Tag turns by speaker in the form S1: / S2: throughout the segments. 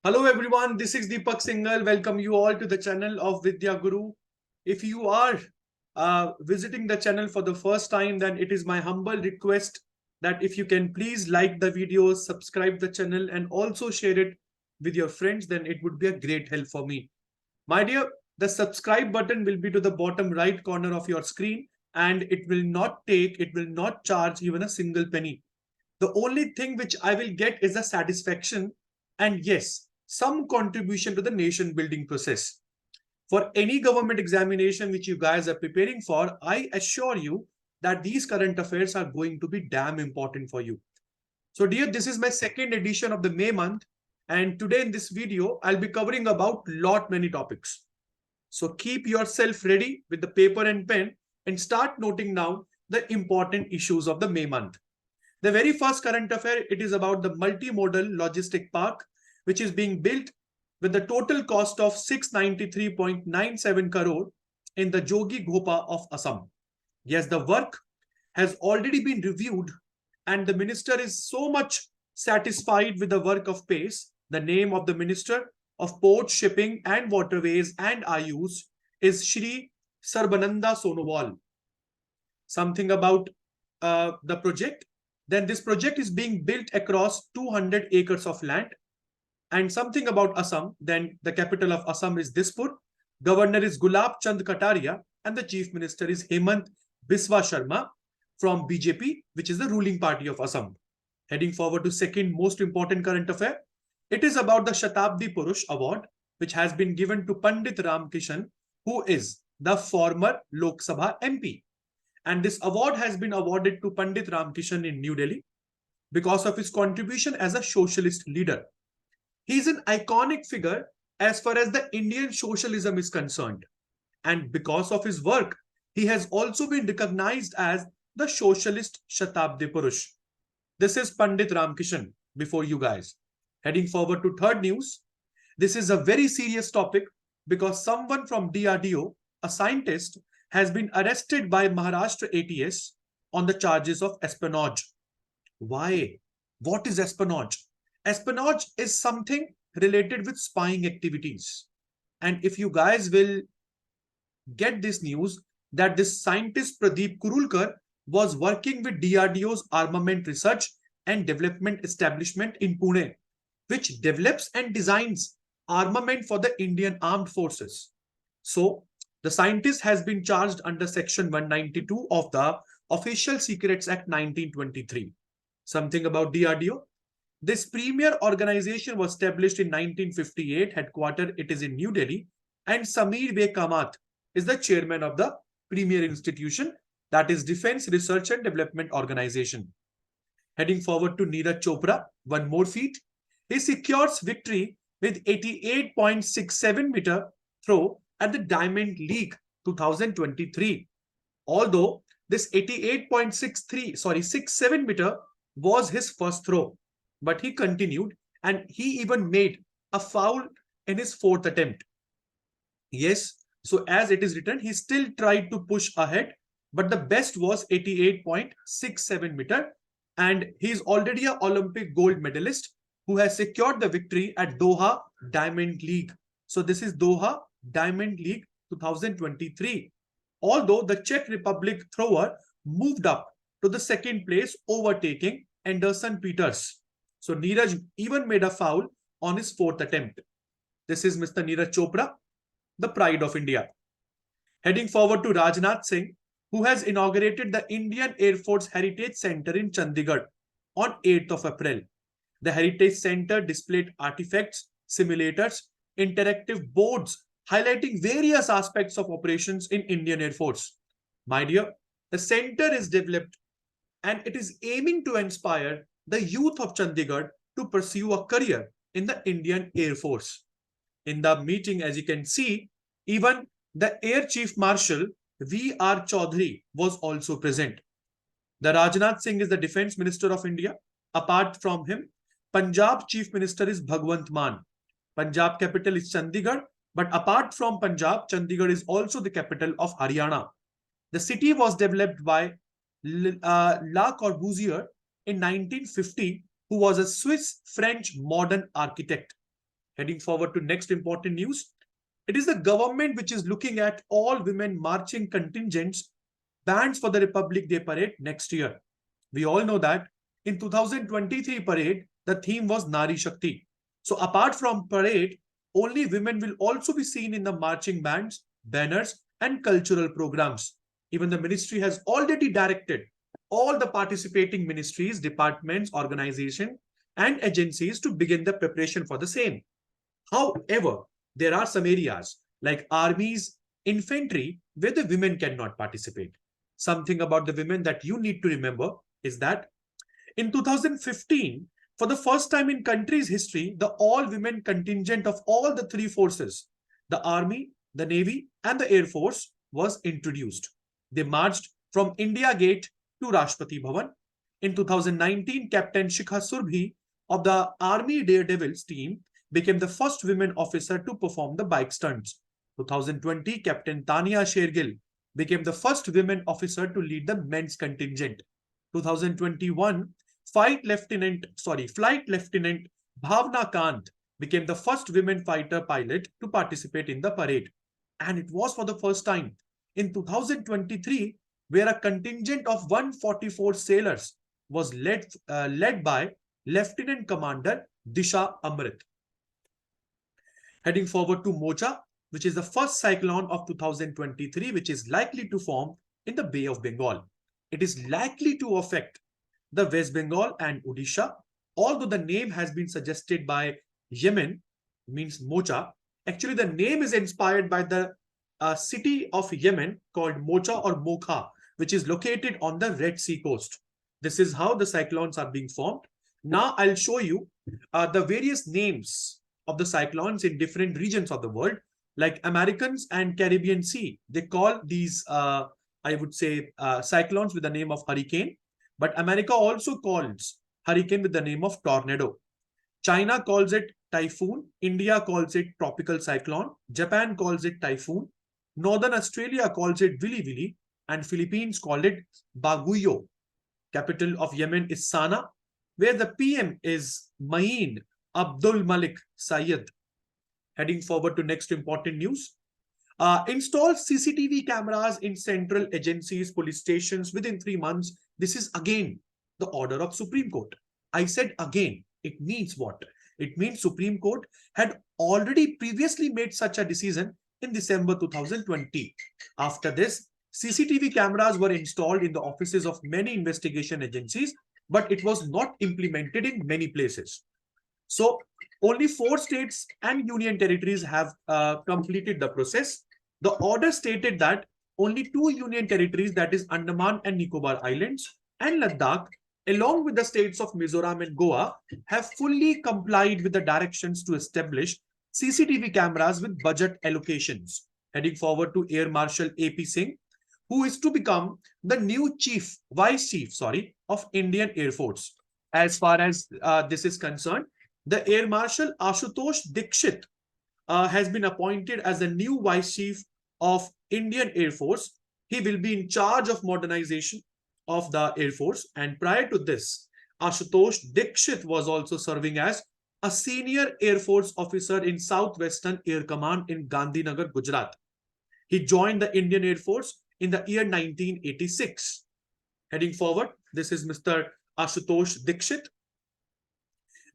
S1: Hello everyone, this is Deepak Singhal. Welcome you all to the channel of Vidya Guru. If you are visiting the channel for the first time, then it is my humble request that if you can please like the videos, subscribe the channel and also share it with your friends, then it would be a great help for me. My dear, the subscribe button will be to the bottom right corner of your screen and it will not charge even a single penny. The only thing which I will get is a satisfaction and yes, some contribution to the nation building process. For any government examination which you guys are preparing for, I assure you that these current affairs are going to be damn important for you. So dear, this is my second edition of the May month. And today in this video, I'll be covering about many topics. So keep yourself ready with the paper and pen and start noting down the important issues of the May month. The very first current affair, it is about the multimodal logistic park, which is being built with the total cost of 693.97 crore in the Jogi Ghopa of Assam. Yes, the work has already been reviewed and the minister is so much satisfied with the work of PACE. The name of the Minister of Port, Shipping and Waterways and Ayush is Shri Sarbananda Sonowal. Something about the project. Then this project is being built across 200 acres of land. And something about Assam, then the capital of Assam is Dispur, governor is Gulab Chand Kataria, and the chief minister is Hemant Biswa Sharma from BJP, which is the ruling party of Assam. Heading forward to second most important current affair, it is about the Shatabdi Purush Award, which has been given to Pandit Ramkishan, who is the former Lok Sabha MP. And this award has been awarded to Pandit Ramkishan in New Delhi because of his contribution as a socialist leader. He is an iconic figure as far as the Indian socialism is concerned. And because of his work, he has also been recognized as the socialist Shatabdi Purush. This is Pandit Ramkishan before you guys. Heading forward to third news. This is a very serious topic because someone from DRDO, a scientist, has been arrested by Maharashtra ATS on the charges of espionage. Why? What is espionage? Espionage is something related with spying activities. And if you guys will get this news that this scientist Pradeep Kurulkar was working with DRDO's Armament Research and Development Establishment in Pune, which develops and designs armament for the Indian Armed Forces. So, the scientist has been charged under Section 192 of the Official Secrets Act 1923. Something about DRDO. This premier organization was established in 1958, headquartered it is in New Delhi, and Sameer Bey Kamath is the chairman of the premier institution, that is Defense Research and Development Organization. Heading forward to Neeraj Chopra, one more feat. He secures victory with 88.67 meter throw at the Diamond League 2023. Although this 67 meter was his first throw, but he continued and he even made a foul in his fourth attempt. Yes, so as it is written, he still tried to push ahead, but the best was 88.67 meter, and he is already an Olympic gold medalist who has secured the victory at Doha Diamond League. So this is Doha Diamond League 2023. Although the Czech Republic thrower moved up to the second place, overtaking Anderson Peters. So Neeraj even made a foul on his fourth attempt. This is Mr. Neeraj Chopra, the pride of India. Heading forward to Rajnath Singh, who has inaugurated the Indian Air Force Heritage Center in Chandigarh on 8th of April. The Heritage Center displayed artifacts, simulators, interactive boards, highlighting various aspects of operations in Indian Air Force. My dear, the center is developed and it is aiming to inspire the youth of Chandigarh to pursue a career in the Indian Air Force. In the meeting, as you can see, even the Air Chief Marshal V.R. Chaudhary was also present. The Rajnath Singh is the Defense Minister of India. Apart from him, Punjab Chief Minister is Bhagwant Mann. Punjab capital is Chandigarh, but apart from Punjab, Chandigarh is also the capital of Haryana. The city was developed by Le Corbusier in 1950, who was a Swiss-French modern architect. Heading forward to next important news. It is the government which is looking at all women marching contingents bands for the Republic Day parade next year. We all know that in 2023 parade, the theme was Nari Shakti. So apart from parade, only women will also be seen in the marching bands, banners, and cultural programs. Even the ministry has already directed all the participating ministries, departments, organizations, and agencies to begin the preparation for the same. However, there are some areas like armies, infantry, where the women cannot participate. Something about the women that you need to remember is that in 2015, for the first time in country's history, the all-women contingent of all the three forces, the Army, the Navy, and the Air Force, was introduced. They marched from India Gate to Rashtrapati Bhavan. In 2019, Captain Shikha Surbhi of the Army Daredevils team became the first women officer to perform the bike stunts. 2020, Captain Tania Shergill became the first women officer to lead the men's contingent. 2021, Flight Lieutenant Bhavna Kant became the first women fighter pilot to participate in the parade. And it was for the first time in 2023, where a contingent of 144 sailors was led by Lieutenant Commander Disha Amrit. Heading forward to Mocha, which is the first cyclone of 2023, which is likely to form in the Bay of Bengal. It is likely to affect the West Bengal and Odisha, although the name has been suggested by Yemen, means Mocha. Actually, the name is inspired by the city of Yemen called Mocha or Mokha, which is located on the Red Sea coast. This is how the cyclones are being formed. Now I'll show you the various names of the cyclones in different regions of the world, like Americans and Caribbean Sea. They call these, I would say, cyclones with the name of hurricane. But America also calls hurricane with the name of tornado. China calls it typhoon. India calls it tropical cyclone. Japan calls it typhoon. Northern Australia calls it Wili Wili. And Philippines called it Baguio. Capital of Yemen is Sana'a, where the PM is Mahin Abdul Malik Sayed. Heading forward to next important news. Install CCTV cameras in central agencies, police stations within 3 months. This is again the order of Supreme Court. I said again, it means what? It means Supreme Court had already previously made such a decision in December 2020. After this, CCTV cameras were installed in the offices of many investigation agencies, but it was not implemented in many places. So only 4 states and union territories have completed the process. The order stated that only 2 union territories, that is Andaman and Nicobar Islands and Ladakh, along with the states of Mizoram and Goa, have fully complied with the directions to establish CCTV cameras with budget allocations. Heading forward to Air Marshal AP Singh, who is to become the new Vice Chief of Indian Air Force. As far as this is concerned, the Air Marshal Ashutosh Dikshit has been appointed as the new Vice Chief of Indian Air Force. He will be in charge of modernization of the Air Force. And prior to this, Ashutosh Dikshit was also serving as a senior Air Force officer in Southwestern Air Command in Gandhinagar, Gujarat. He joined the Indian Air Force in the year 1986. Heading forward, this is Mr. Ashutosh Dikshit.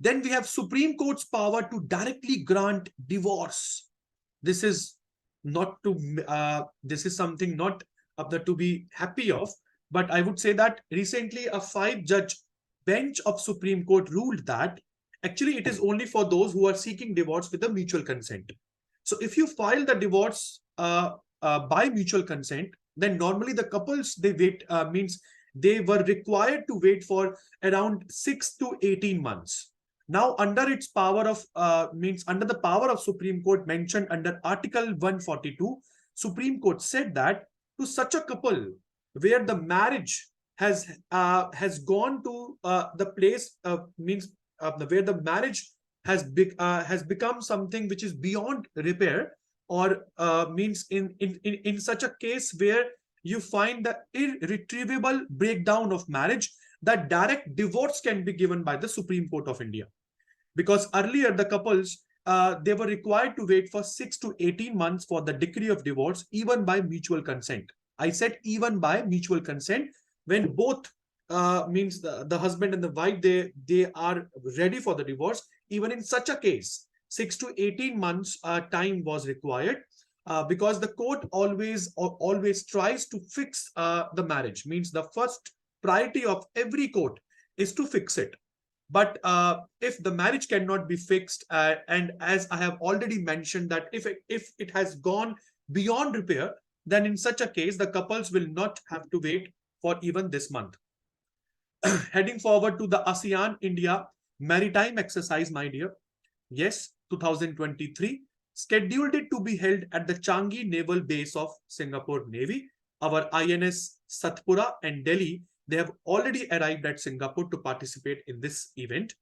S1: Then we have Supreme Court's power to directly grant divorce. This is not to. This is something not to be happy of. But I would say that recently a 5-judge bench of Supreme Court ruled that actually it is only for those who are seeking divorce with a mutual consent. So if you file the divorce by mutual consent, then normally the couples they wait means they were required to wait for around 6 to 18 months. Now, under its power of under the power of Supreme Court mentioned under Article 142, Supreme Court said that to such a couple where the marriage has gone to the place where the marriage has become something which is beyond repair, or in such a case where you find the irretrievable breakdown of marriage, that direct divorce can be given by the Supreme Court of India. Because earlier the couples they were required to wait for 6 to 18 months for the decree of divorce, even by mutual consent. I said even by mutual consent, when both means the husband and the wife, they are ready for the divorce. Even in such a case, 6 to 18 months time was required, because the court always tries to fix the marriage. Means the first priority of every court is to fix it. But if the marriage cannot be fixed, and as I have already mentioned, that if it has gone beyond repair, then in such a case, the couples will not have to wait for even this month. Heading forward to the ASEAN-India maritime exercise, my dear. Yes, 2023, scheduled it to be held at the Changi Naval Base of Singapore Navy. Our INS Satpura and Delhi, they have already arrived at Singapore to participate in this event.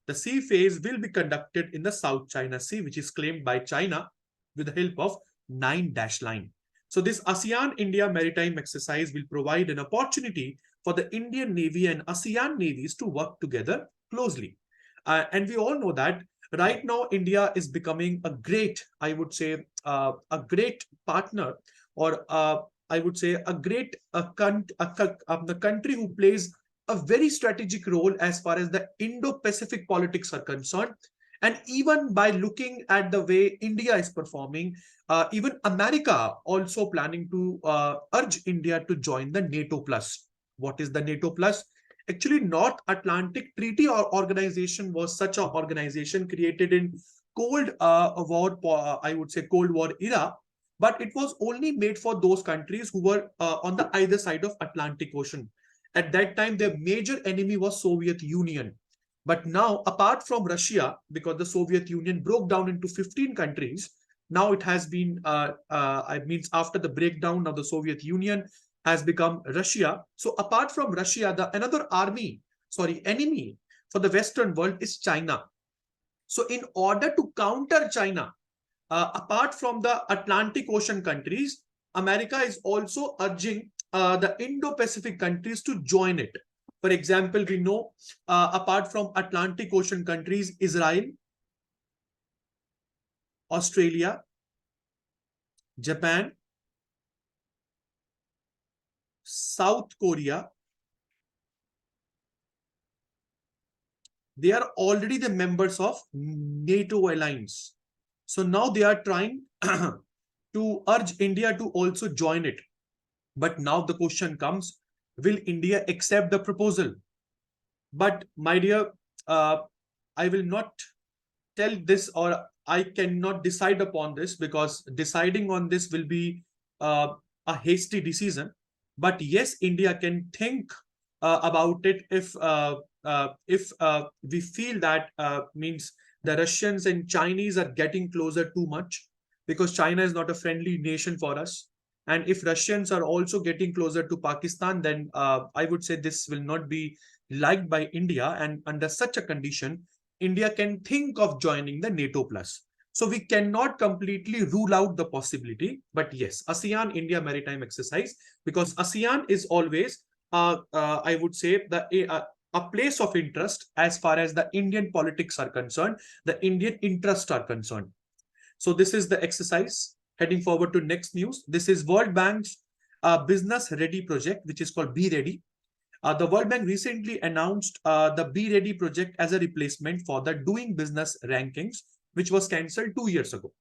S1: The sea phase will be conducted in the South China Sea, which is claimed by China with the help of 9-dash line. So this ASEAN-India maritime exercise will provide an opportunity for the Indian Navy and ASEAN navies to work together closely. And we all know that right now, India is becoming a great, I would say, a great partner, or I would say a great the country who plays a very strategic role as far as the Indo-Pacific politics are concerned. And even by looking at the way India is performing, even America also planning to urge India to join the NATO Plus. What is the NATO Plus? Actually, North Atlantic Treaty Organization was such an organization created in Cold War, I would say Cold War era, but it was only made for those countries who were on the either side of Atlantic Ocean. At that time, their major enemy was Soviet Union. But now, apart from Russia, because the Soviet Union broke down into 15 countries, now it has been, I mean, after the breakdown of the Soviet Union, has become Russia. So apart from Russia, the another enemy for the Western world is China. So in order to counter China, apart from the Atlantic Ocean countries, America is also urging the Indo-Pacific countries to join it. For example, we know apart from Atlantic Ocean countries, Israel, Australia, Japan, South Korea, they are already the members of NATO alliance. So now they are trying to urge India to also join it. But now the question comes, will India accept the proposal? But my dear, I will not tell this, or I cannot decide upon this, because deciding on this will be a hasty decision. But yes, India can think about it if we feel that means the Russians and Chinese are getting closer too much, because China is not a friendly nation for us. And if Russians are also getting closer to Pakistan, then I would say this will not be liked by India. And under such a condition, India can think of joining the NATO Plus. So we cannot completely rule out the possibility. But yes, ASEAN-India maritime exercise, because ASEAN is always, I would say, a place of interest as far as the Indian politics are concerned, the Indian interests are concerned. So this is the exercise. Heading forward to next news. This is World Bank's Business Ready project, which is called Be Ready. The World Bank recently announced the Be Ready project as a replacement for the Doing Business rankings, which was cancelled 2 years ago.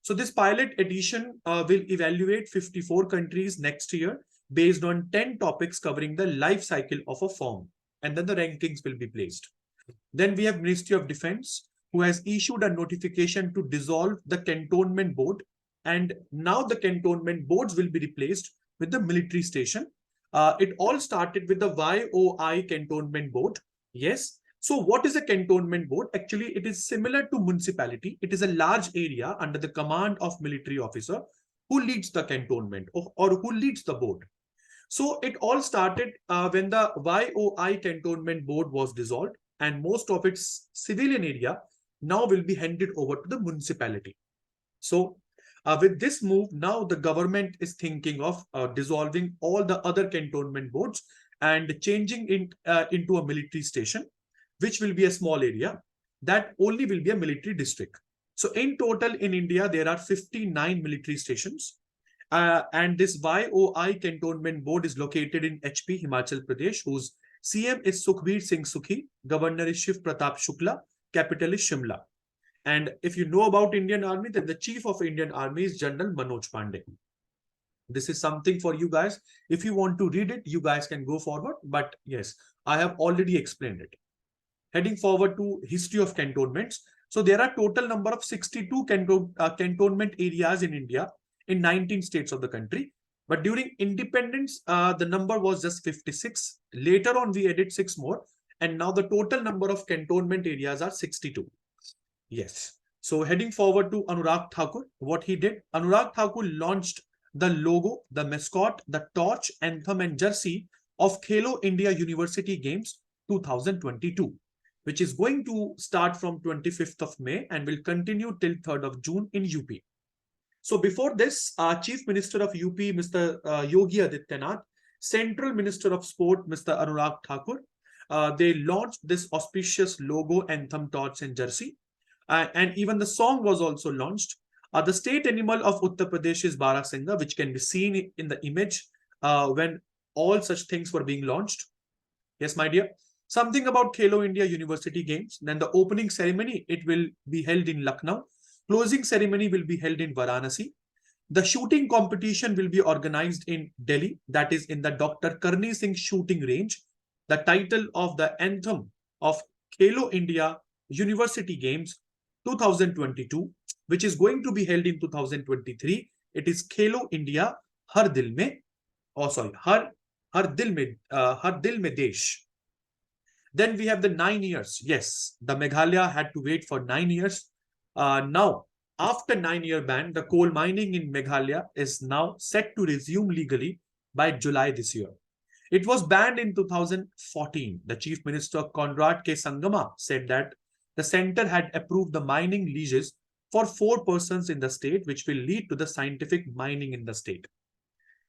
S1: So this pilot edition will evaluate 54 countries next year based on 10 topics covering the life cycle of a firm. And then the rankings will be placed. Then we have Ministry of Defense, who has issued a notification to dissolve the Cantonment Board. And now the Cantonment Boards will be replaced with the military station. It all started with the YOI Cantonment Board. Yes. So what is a Cantonment Board? Actually, it is similar to municipality. It is a large area under the command of military officer who leads the cantonment or who leads the board. So it all started when the YOI Cantonment Board was dissolved, and most of its civilian area now will be handed over to the municipality. So with this move, now the government is thinking of dissolving all the other cantonment boards and changing it into a military station, which will be a small area that only will be a military district. So in total in India, there are 59 military stations. And this YOI Cantonment Board is located in HP, Himachal Pradesh, whose CM is Sukhbir Singh Sukhi, Governor is Shiv Pratap Shukla, capital is Shimla. And if you know about Indian Army, then the Chief of Indian Army is General Manoj Pandey. This is something for you guys. If you want to read it, you guys can go forward. But yes, I have already explained it. Heading forward to history of cantonments. So there are total number of 62 cantonment areas in India in 19 states of the country. But during independence, the number was just 56. Later on, we added 6 more. And now the total number of cantonment areas are 62. Yes. So heading forward to Anurag Thakur, what he did, Anurag Thakur launched the logo, the mascot, the torch, anthem and jersey of Khelo India University Games 2022, which is going to start from 25th of May and will continue till 3rd of June in UP. So before this, Chief Minister of UP, Mr. Yogi Adityanath, Central Minister of Sport, Mr. Anurag Thakur, they launched this auspicious logo, anthem, torch and jersey. And even the song was also launched. The state animal of Uttar Pradesh is Barasingha, which can be seen in the image when all such things were being launched. Yes, my dear. Something about Khelo India University Games. Then the opening ceremony, it will be held in Lucknow. Closing ceremony will be held in Varanasi. The shooting competition will be organized in Delhi, that is in the Dr. Karni Singh shooting range. The title of the anthem of Khelo India University Games 2022, which is going to be held in 2023. It is Khelo India Har Dil Mein, Har Dil Mein Desh. Then we have the 9 years. Yes, the Meghalaya had to wait for 9 years. Now, after 9-year ban, the coal mining in Meghalaya is now set to resume legally by July this year. It was banned in 2014. The Chief Minister Conrad K. Sangama said that the center had approved the mining leases for 4 persons in the state, which will lead to the scientific mining in the state.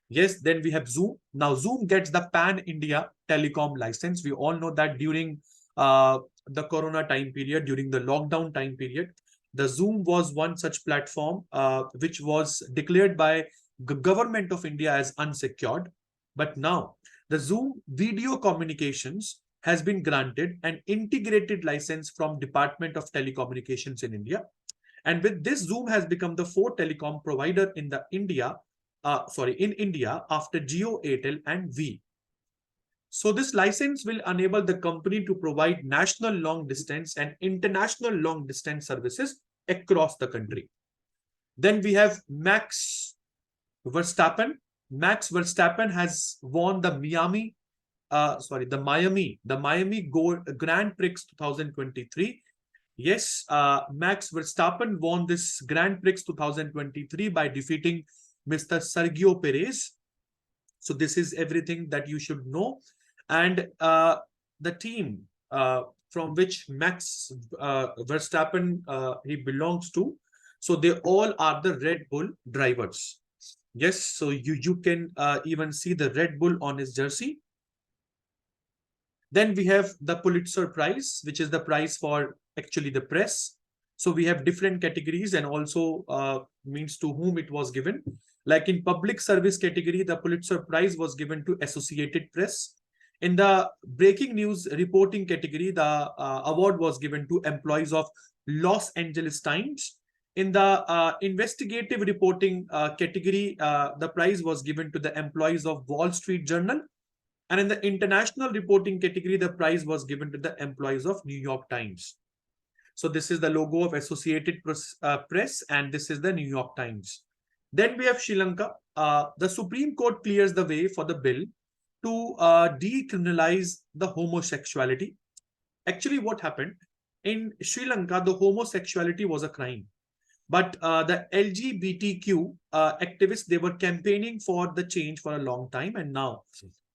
S1: Yes, then we have Zoom. Now, Zoom gets the pan-India telecom license. We all know that during the Corona time period, during the lockdown time period, the Zoom was one such platform which was declared by the government of India as unsecured. But now, the Zoom video communications has been granted an integrated license from Department of Telecommunications in India. And with this, Zoom has become the 4th telecom provider in India after Jio, Airtel and Vi. So this license will enable the company to provide national long distance and international long distance services across the country. Then we have Max Verstappen. Max Verstappen has won the Miami Grand Prix 2023. Yes, Max Verstappen won this Grand Prix 2023 by defeating Mr. Sergio Perez. So this is everything that you should know. And the team from which Max Verstappen he belongs to, so they all are the Red Bull drivers. Yes, so you can even see the Red Bull on his jersey. Then we have the Pulitzer Prize, which is the prize for actually the press. So we have different categories and also means to whom it was given. Like in public service category, the Pulitzer Prize was given to Associated Press. In the breaking news reporting category, the award was given to employees of Los Angeles Times. In the investigative reporting category, the prize was given to the employees of Wall Street Journal. And in the international reporting category, the prize was given to the employees of New York Times. So this is the logo of Associated Press, and this is the New York Times. Then we have Sri Lanka. The Supreme Court clears the way for the bill to decriminalize the homosexuality. Actually, what happened? In Sri Lanka, the homosexuality was a crime. But the LGBTQ activists, they were campaigning for the change for a long time. And now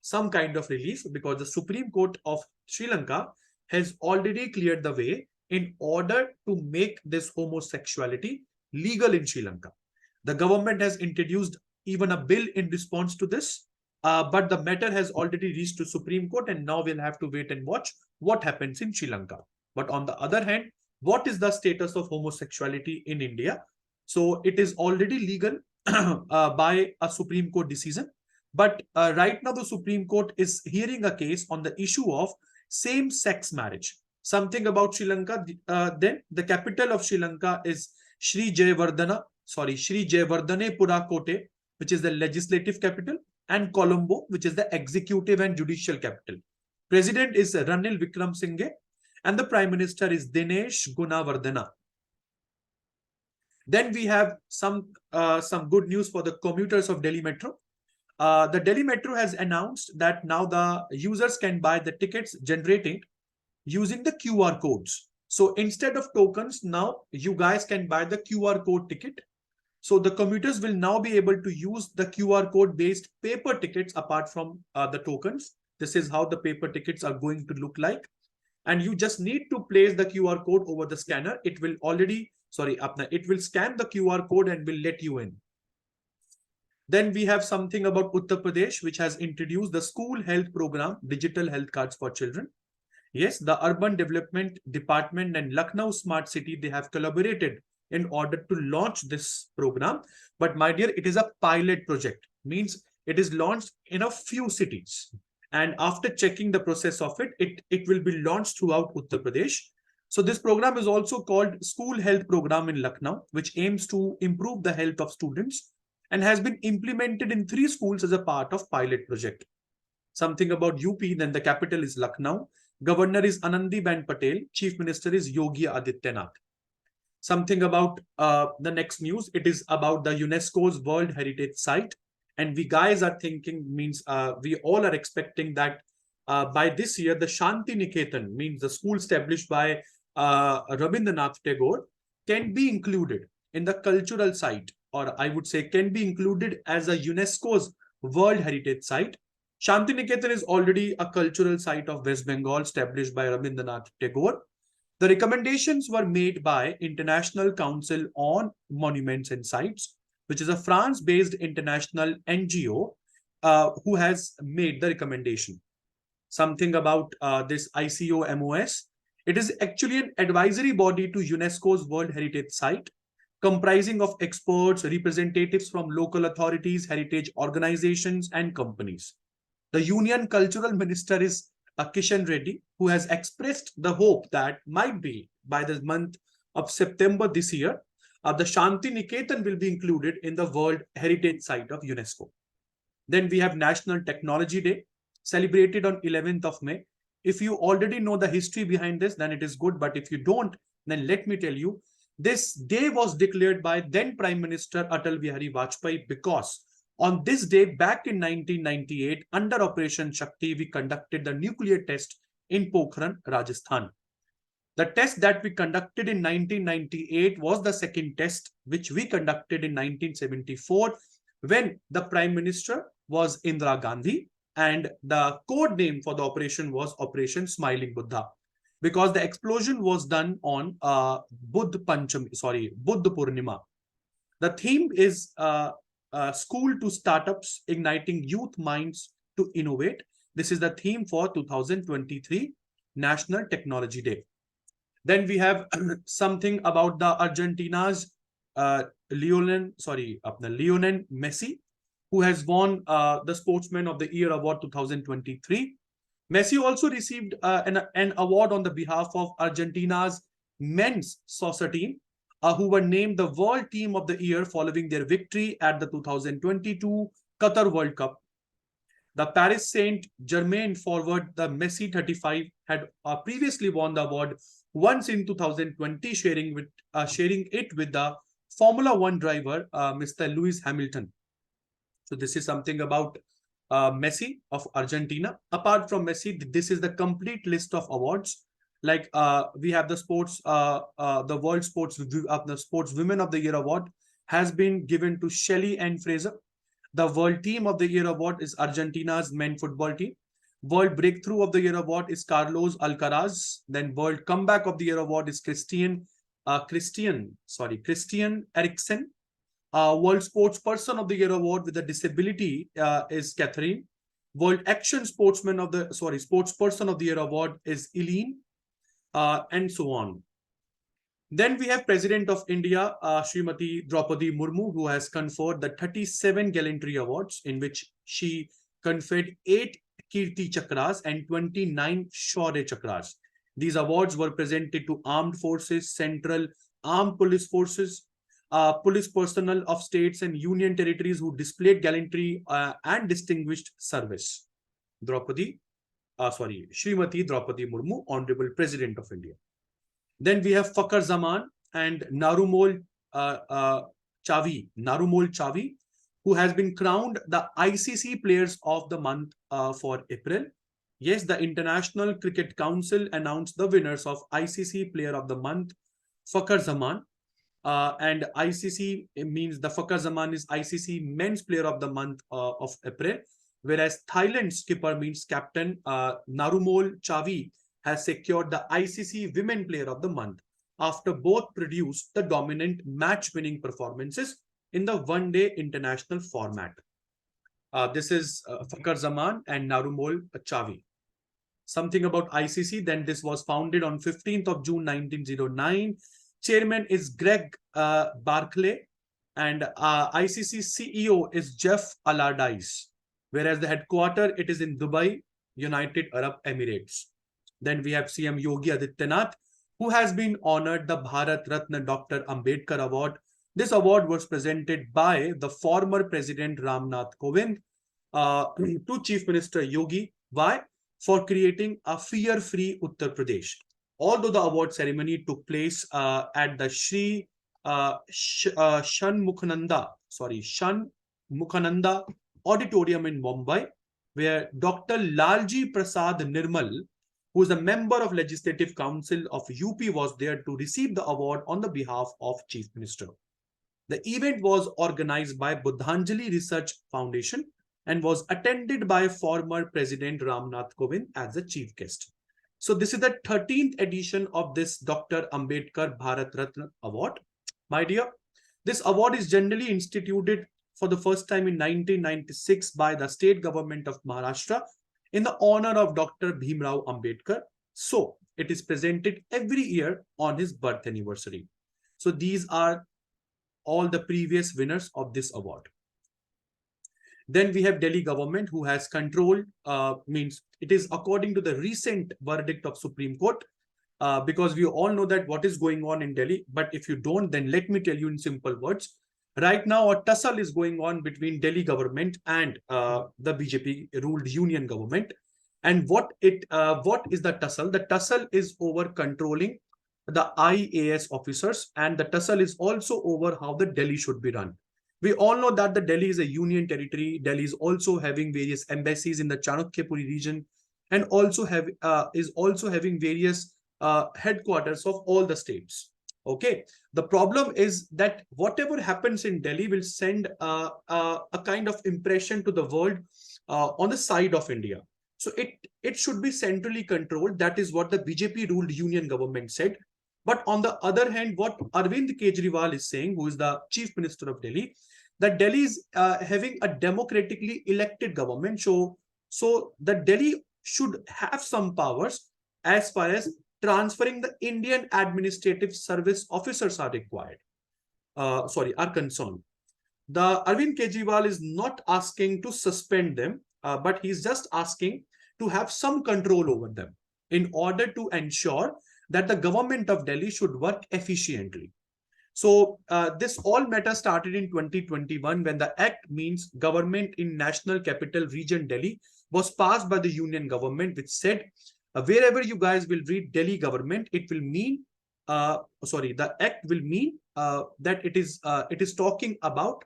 S1: some kind of relief, because the Supreme Court of Sri Lanka has already cleared the way in order to make this homosexuality legal in Sri Lanka. The government has introduced even a bill in response to this, but the matter has already reached to Supreme Court, and now we'll have to wait and watch what happens in Sri Lanka. But on the other hand, what is the status of homosexuality in India. So it is already legal by a Supreme Court decision. But right now, the Supreme Court is hearing a case on the issue of same-sex marriage. Something about Sri Lanka. Then the capital of Sri Lanka is Sri Jayavardhane Pura Kote, which is the legislative capital, and Colombo, which is the executive and judicial capital. President is Ranil Wickremesinghe, and the Prime Minister is Dinesh Gunawardena. Then we have some good news for the commuters of Delhi Metro. The Delhi Metro has announced that now the users can buy the tickets generated using the QR codes. So instead of tokens, now you guys can buy the QR code ticket. So the commuters will now be able to use the QR code based paper tickets apart from the tokens. This is how the paper tickets are going to look like. And you just need to place the QR code over the scanner. It will it will scan the QR code and will let you in. Then we have something about Uttar Pradesh, which has introduced the school health program, digital health cards for children. Yes, the Urban Development Department and Lucknow Smart City, they have collaborated in order to launch this program. But my dear, it is a pilot project, means it is launched in a few cities. And after checking the process of it will be launched throughout Uttar Pradesh. So this program is also called School Health Program in Lucknow, which aims to improve the health of students and has been implemented in 3 schools as a part of pilot project. Something about UP, then the capital is Lucknow. Governor is Anandiben Patel. Chief Minister is Yogi Adityanath. Something about the next news. It is about the UNESCO's World Heritage Site. And we guys are thinking, means we all are expecting that by this year, the Shanti Niketan, means the school established by Rabindranath Tagore, can be included in the cultural site, or I would say can be included as a UNESCO's World Heritage Site. Shanti Niketan is already a cultural site of West Bengal established by Rabindranath Tagore. The recommendations were made by International Council on Monuments and Sites, which is a France-based international NGO who has made the recommendation. Something about this ICOMOS. It is actually an advisory body to UNESCO's World Heritage Site, comprising of experts, representatives from local authorities, heritage organizations, and companies. The Union Cultural Minister is Kishan Reddy, who has expressed the hope that might be by the month of September this year, the Shanti Niketan will be included in the World Heritage Site of UNESCO. Then we have National Technology Day, celebrated on 11th of May. If you already know the history behind this, then it is good. But if you don't, then let me tell you, this day was declared by then Prime Minister Atal Bihari Vajpayee because on this day, back in 1998, under Operation Shakti, we conducted the nuclear test in Pokhran, Rajasthan. The test that we conducted in 1998 was the second test, which we conducted in 1974, when the Prime Minister was Indira Gandhi, and the code name for the operation was Operation Smiling Buddha, because the explosion was done on Buddha Purnima. The theme is School to Startups, Igniting Youth Minds to Innovate. This is the theme for 2023 National Technology Day. Then we have something about the Argentina's Lionel Messi, who has won the Sportsman of the Year Award 2023. Messi also received an award on the behalf of Argentina's men's soccer team, who were named the World Team of the Year following their victory at the 2022 Qatar World Cup. The Paris Saint-Germain forward, the Messi 35, had previously won the award once in 2020, sharing it with the Formula One driver, Mr. Lewis Hamilton. So this is something about Messi of Argentina. Apart from Messi, this is the complete list of awards. Like we have the the World Sports Women of the Year Award has been given to Shelley and Fraser. The World Team of the Year Award is Argentina's men football team. World Breakthrough of the Year Award is Carlos Alcaraz. Then World Comeback of the Year Award is Christian Eriksen. World Sports Person of the Year Award with a disability is Catherine. World Action Sportsman of Sports Person of the Year Award is Eileen, and so on. Then we have President of India, Srimati Draupadi Murmu, who has conferred the 37 Gallantry Awards, in which she conferred 8 Kirti Chakras and 29 Shaurya Chakras. These awards were presented to armed forces, central armed police forces, police personnel of states and union territories who displayed gallantry and distinguished service. Srimati Draupadi Murmu, Honorable President of India. Then we have Fakhar Zaman and Narumol Chavi, who has been crowned the ICC Players of the Month for April. Yes, the International Cricket Council announced the winners of ICC Player of the Month, Fakhar Zaman. And ICC means the Fakhar Zaman is ICC Men's Player of the Month of April, whereas Thailand skipper means Captain Narumol Chavi has secured the ICC Women Player of the Month after both produced the dominant match-winning performances in the one-day international format. This is Fakhar Zaman and Narumol Chavi. Something about ICC, then this was founded on 15th of June 1909. Chairman is Greg Barclay, and ICC CEO is Jeff Allardyce, whereas the headquarters, it is in Dubai, United Arab Emirates. Then we have CM Yogi Adityanath, who has been honored the Bharat Ratna Dr. Ambedkar Award. This award was presented by the former President Ramnath Kovind to Chief Minister Yogi. Why? For creating a fear-free Uttar Pradesh. Although the award ceremony took place at the Shan Mukhananda Auditorium in Mumbai, where Dr. Lalji Prasad Nirmal, who is a member of Legislative Council of UP, was there to receive the award on the behalf of Chief Minister. The event was organized by Buddhanjali Research Foundation and was attended by former President Ramnath Kovind as the chief guest. So this is the 13th edition of this Dr. Ambedkar Bharat Ratna Award. My dear, this award is generally instituted for the first time in 1996 by the state government of Maharashtra in the honor of Dr. Bhimrao Ambedkar. So it is presented every year on his birth anniversary. So these are all the previous winners of this award. Then we have Delhi government, who has controlled, means it is according to the recent verdict of Supreme Court, because we all know that what is going on in Delhi. But if you don't, then let me tell you in simple words. Right now, a tussle is going on between Delhi government and the BJP-ruled union government. And what is the tussle? The tussle is over controlling the IAS officers, and the tussle is also over how the Delhi should be run. We all know that the Delhi is a union territory. Delhi is also having various embassies in the Chanukyapuri region, and also is also having various headquarters of all the states. Okay. The problem is that whatever happens in Delhi will send a kind of impression to the world on the side of India. So it should be centrally controlled. That is what the BJP-ruled union government said. But on the other hand, what Arvind Kejriwal is saying, who is the chief minister of Delhi, that Delhi is having a democratically elected government. So the Delhi should have some powers as far as transferring the Indian administrative service officers are required. Are concerned. The Arvind Kejriwal is not asking to suspend them, but he's just asking to have some control over them in order to ensure that the government of Delhi should work efficiently. So this all matter started in 2021 when the act, means Government in National Capital Region Delhi, was passed by the union government, which said wherever you guys will read Delhi government, it will mean the act will mean that it is talking about,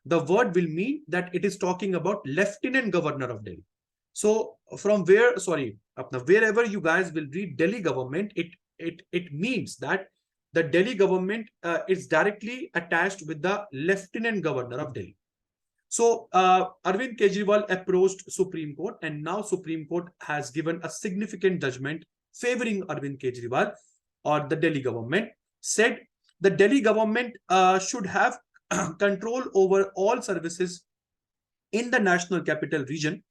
S1: the word will mean that it is talking about Lieutenant Governor of Delhi. So from wherever you guys will read Delhi government, it means that the Delhi government is directly attached with the Lieutenant Governor of Delhi. So Arvind Kejriwal approached Supreme Court, and now Supreme Court has given a significant judgment favoring Arvind Kejriwal, or the Delhi government, said the Delhi government should have control over all services in the National Capital Region,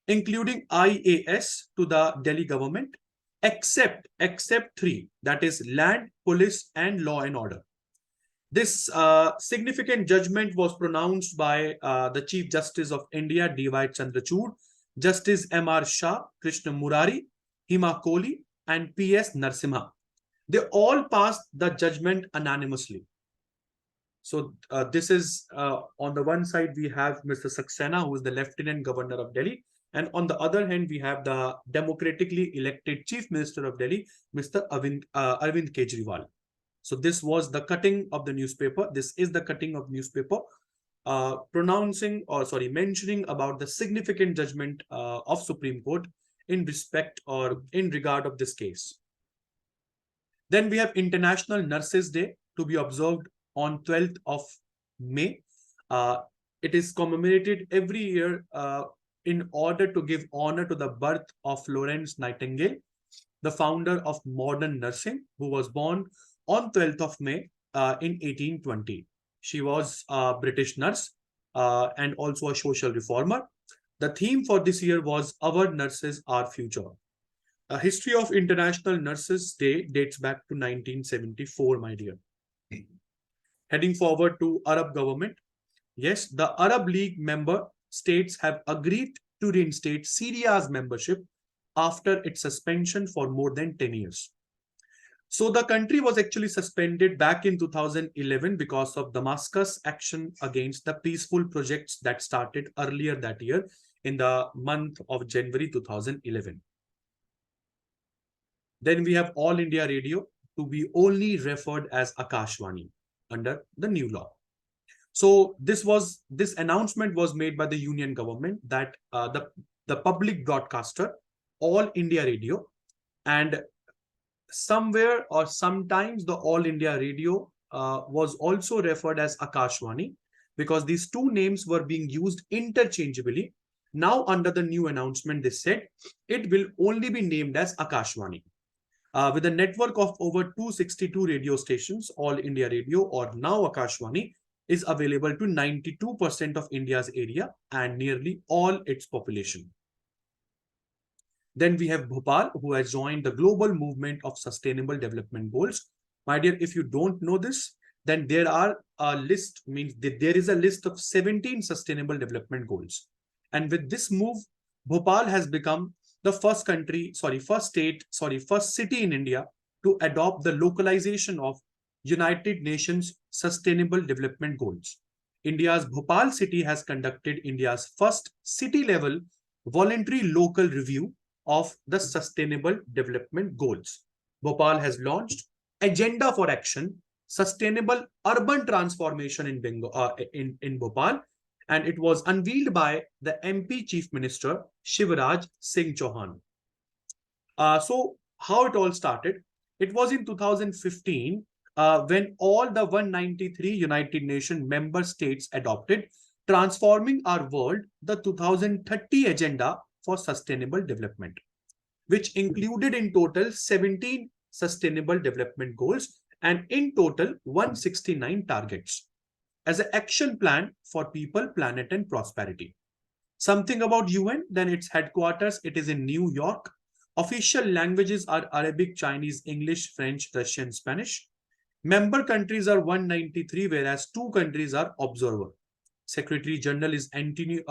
S1: including IAS to the Delhi government, except three, that is land, police, and law and order. This significant judgment was pronounced by the Chief Justice of India, D.Y. Chandrachud, Justice M.R. Shah, Krishna Murari, Hima Kohli, and P.S. Narasimha. They all passed the judgment unanimously. So this is on the one side, we have Mr. Saxena, who is the Lieutenant Governor of Delhi. And on the other hand, we have the democratically elected Chief Minister of Delhi, Mr. Arvind Kejriwal. So this was the cutting of the newspaper. This is the cutting of newspaper mentioning about the significant judgment of Supreme Court in respect or in regard of this case. Then we have International Nurses Day to be observed on 12th of May. It is commemorated every year in order to give honor to the birth of Florence Nightingale, the founder of modern nursing, who was born on 12th of May in 1820. She was a British nurse and also a social reformer. The theme for this year was Our Nurses, Our Future. A history of International Nurses Day dates back to 1974, my dear. Heading forward to Arab government. Yes, the Arab League member states have agreed to reinstate Syria's membership after its suspension for more than 10 years. So the country was actually suspended back in 2011 because of Damascus' action against the peaceful projects that started earlier that year in the month of January 2011. Then we have All India Radio to be only referred as Akashvani under the new law. So this announcement was made by the Union government that the public broadcaster, All India Radio, and somewhere or sometimes the All India Radio was also referred as Akashvani because these two names were being used interchangeably. Now under the new announcement, they said it will only be named as Akashvani. With a network of over 262 radio stations, All India Radio, or now Akashvani, is available to 92% of India's area and nearly all its population. Then we have Bhopal, who has joined the global movement of sustainable development goals. My dear, if you don't know this, then there are a list, there is a list of 17 sustainable development goals. And with this move, Bhopal has become the first city in India to adopt the localization of United Nations Sustainable Development Goals. India's Bhopal city has conducted India's first city-level voluntary local review of the Sustainable Development Goals. Bhopal has launched Agenda for Action, Sustainable Urban Transformation in Bhopal, and it was unveiled by the MP Chief Minister Shivraj Singh Chauhan. So how it all started? It was in 2015 when all the 193 United Nations member states adopted Transforming Our World, the 2030 Agenda for Sustainable Development, which included in total 17 Sustainable Development Goals and in total 169 targets as an action plan for people, planet, and prosperity. Something about UN, then its headquarters, it is in New York. Official languages are Arabic, Chinese, English, French, Russian, Spanish. Member countries are 193, whereas 2 countries are observer. Secretary General is Antonio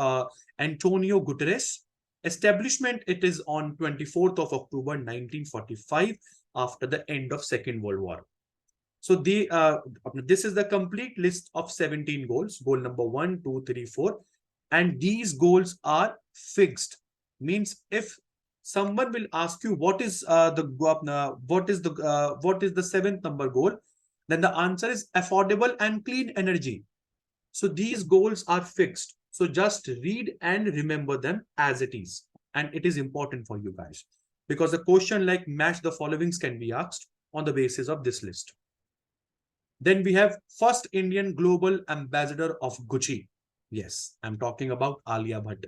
S1: Guterres. Establishment, it is on 24th of October 1945 after the end of Second World War. So this is the complete list of 17 goals, goal number 1, 2, 3, 4. And these goals are fixed. Means if someone will ask you what is the 7th number goal, then the answer is affordable and clean energy. So these goals are fixed. So just read and remember them as it is. And it is important for you guys because a question like match the followings can be asked on the basis of this list. Then we have first Indian global ambassador of Gucci. Yes, I'm talking about Alia Bhatt.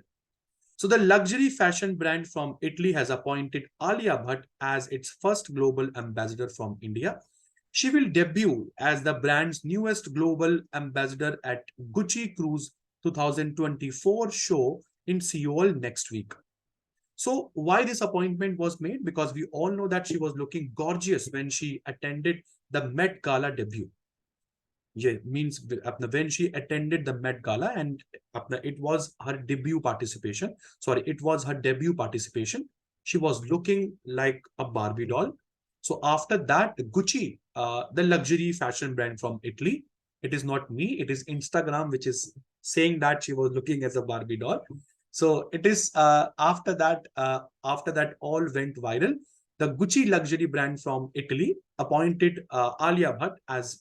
S1: So the luxury fashion brand from Italy has appointed Alia Bhatt as its first global ambassador from India. She will debut as the brand's newest global ambassador at Gucci Cruise 2024 show in Seoul next week. So why this appointment was made? Because we all know that she was looking gorgeous when she attended the Met Gala debut. Yeah, means when she attended the Met Gala, and it was her debut participation. Sorry, it was her debut participation. She was looking like a Barbie doll. So after that, Gucci, the luxury fashion brand from Italy, it is not me, it is Instagram which is saying that she was looking as a Barbie doll. So it is after that all went viral. The Gucci luxury brand from Italy appointed Alia Bhatt as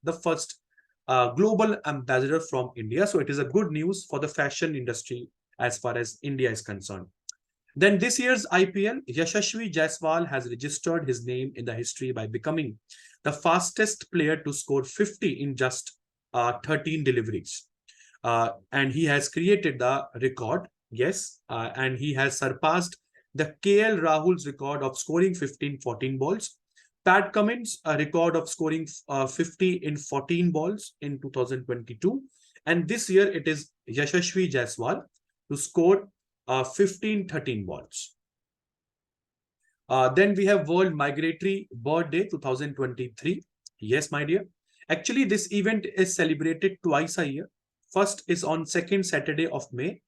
S1: the first global ambassador from India. So it is a good news for the fashion industry as far as India is concerned. Then this year's IPL, Yashasvi Jaiswal has registered his name in the history by becoming the fastest player to score 50 in just 13 deliveries. And he has created the record, yes, and he has surpassed the KL Rahul's record of scoring 15 14 balls. Pat Cummins, a record of scoring 50 in 14 balls in 2022. And this year it is Yashasvi Jaiswal to score 15 13 balls. Then we have World Migratory Bird Day 2023. Yes, my dear. Actually, this event is celebrated twice a year. First is on second Saturday of May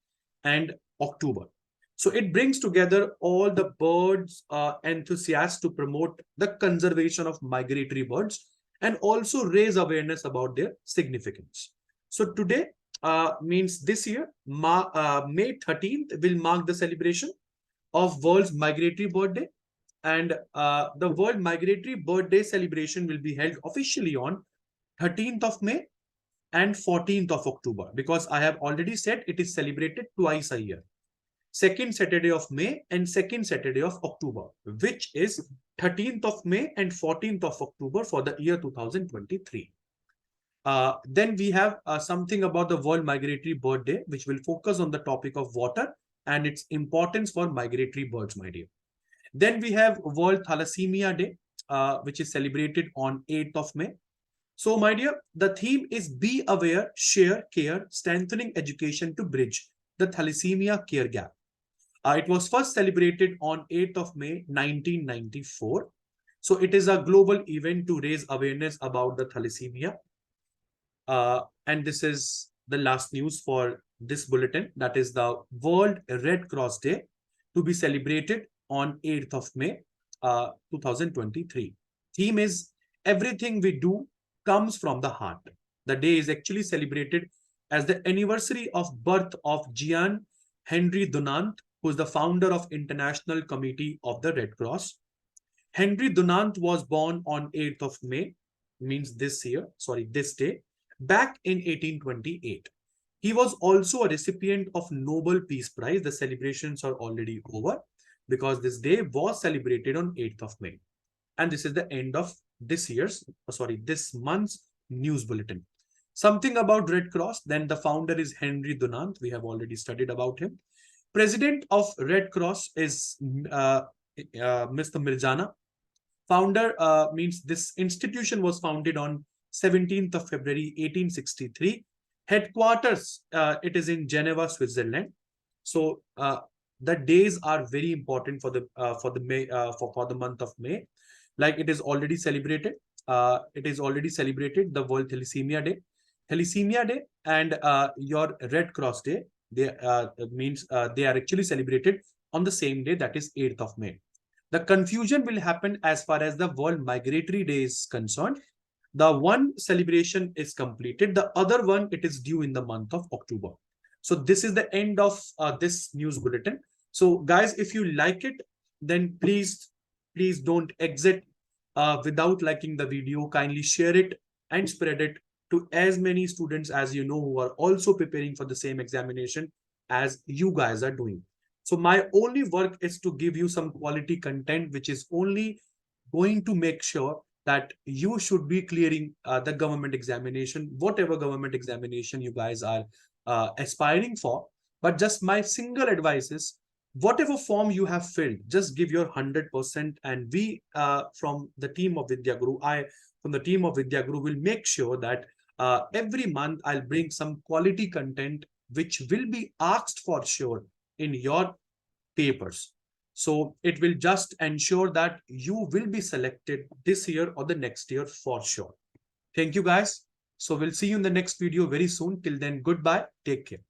S1: and October. So it brings together all the birds enthusiasts to promote the conservation of migratory birds and also raise awareness about their significance. So today means this year, May 13th will mark the celebration of World's Migratory Bird Day. And the World Migratory Bird Day celebration will be held officially on 13th of May and 14th of October, because I have already said it is celebrated twice a year. Second Saturday of May and second Saturday of October, which is 13th of May and 14th of October for the year 2023. Then we have something about the World Migratory Bird Day, which will focus on the topic of water and its importance for migratory birds, my dear. Then we have World Thalassemia Day, which is celebrated on 8th of May. So, my dear, the theme is Be Aware, Share, Care, Strengthening Education to Bridge the Thalassemia Care Gap. It was first celebrated on 8th of May, 1994. So it is a global event to raise awareness about the thalassemia. And this is the last news for this bulletin. That is the World Red Cross Day, to be celebrated on 8th of May, 2023. Theme is Everything We Do Comes from the Heart. The day is actually celebrated as the anniversary of birth of Jean Henry Dunant, who is the founder of International Committee of the Red Cross. Henry Dunant was born on 8th of May, means this day, back in 1828. He was also a recipient of Nobel Peace Prize. The celebrations are already over because this day was celebrated on 8th of May. And this is the end of this month's news bulletin. Something about Red Cross, then the founder is Henry Dunant. We have already studied about him. President of Red Cross is Mr. Mirjana. Founder means this institution was founded on 17th of February 1863. Headquarters, it is in Geneva, Switzerland. So the days are very important for the month of May. Like it is already celebrated. The World Thalassemia Day. Thalassemia Day and your Red Cross Day, they are actually celebrated on the same day, that is 8th of May. The confusion will happen as far as the World Migratory Day is concerned. The one celebration is completed, the other one, it is due in the month of October. So this is the end of this news bulletin. So guys, if you like it, then please don't exit without liking the video. Kindly share it and spread it to as many students as you know who are also preparing for the same examination as you guys are doing. So my only work is to give you some quality content, which is only going to make sure that you should be clearing the government examination, whatever government examination you guys are aspiring for. But just my single advice is, whatever form you have filled, just give your 100%. And we from the team of Vidya Guru, will make sure that every month I'll bring some quality content which will be asked for sure in your papers. So it will just ensure that you will be selected this year or the next year for sure. Thank you guys. So we'll see you in the next video very soon. Till then, goodbye. Take care.